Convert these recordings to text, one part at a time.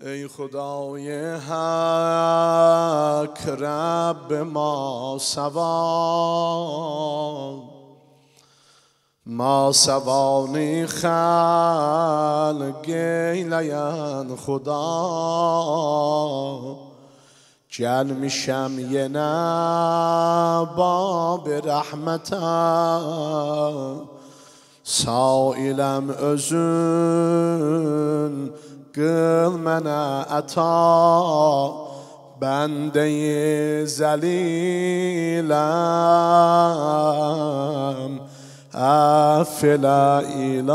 ای خدای حق رب ما سوانی خلق گیلین خدا جل میشم یه نباب رحمتم سائلم özün قل من عطا بنده ذلیلم افل الهی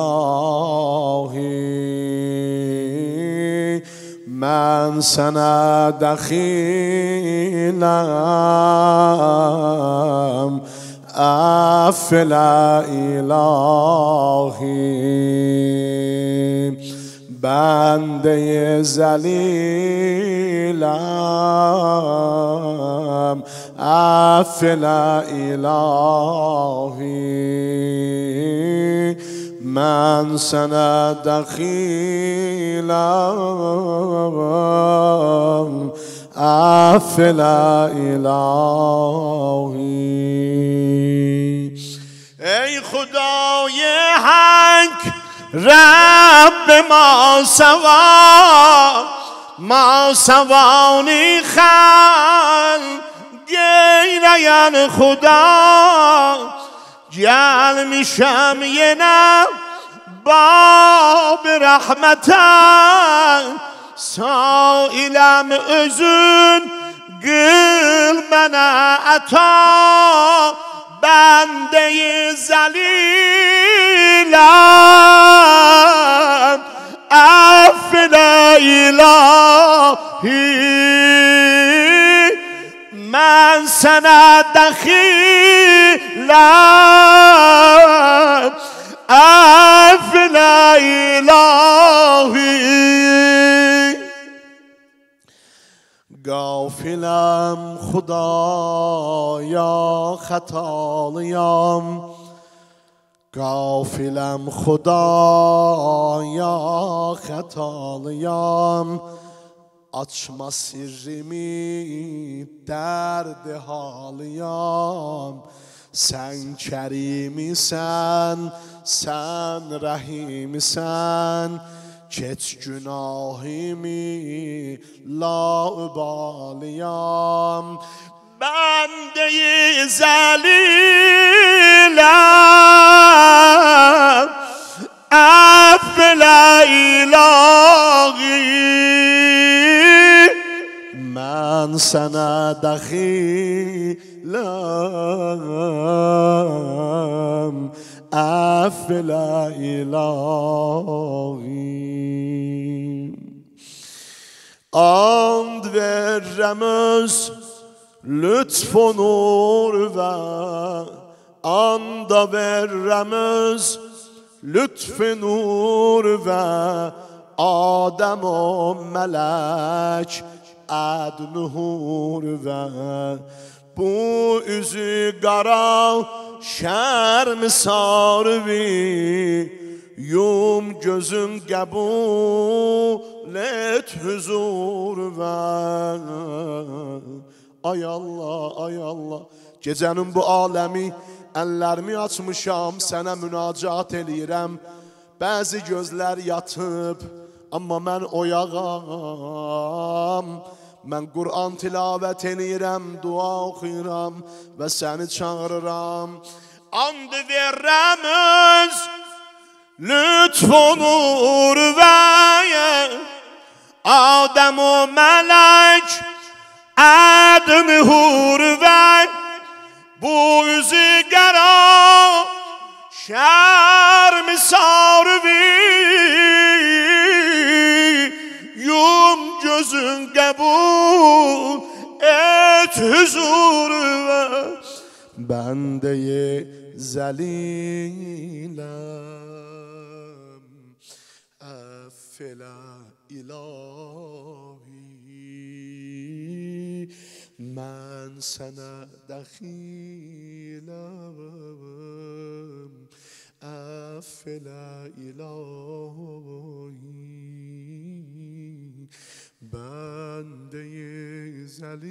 من سند دخیلم افل الهی بنده ذلیلم افل الهی من سند دخیلم افل الهی ای خدای حق رب ما سوانی خلق گیلین خدا جل میشم یه نه باب رحمتم سائلم özün گل من عطا بنده ذلیلم افل الهی من سند دخیلم افل الهی غافلم خدایا خطالیم غافلم خدایا خطالیم açma sirrimi dərd halıyam Sən kərimisən, sən rəhimisən Keç günahimi laubalıyam Bəndeyi zəliləm Əflə ilahi من سنه دخیلم افل الهی and veririm öz lütf o nur ve anda veririm öz lütf nur ve Adem o melek ادنهور و bu üzü qara şərm sarvi yum gözün qəbul et huzur və ay Allah gecənin bu aləmi əllərimi açmışam sənə münacat eləyirəm bəzi gözlər yatıb amma mən oyağam Mən Qur'an tilavət eləyirəm, dua oxuyuram və səni çağırıram. And verirəm öz lütf olur və Adəm o mələk ədm hur və bu üzü qəra şərm sarvi Yum gözün qəbul et huzuru və Bəndeyi zəliləm Əflə ilahi Mən sənə dəxiləm Əflə ilahi ذلیلم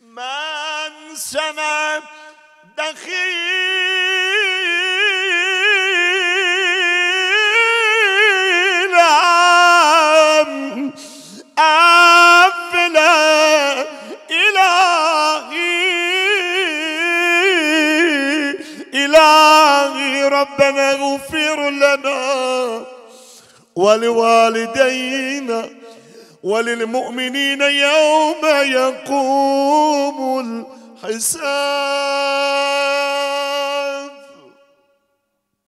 من سنم دخیلم أفلا إلهي ربنا اغفر لنا ولوالدينا وللمؤمنين يوم يقوم الحساب.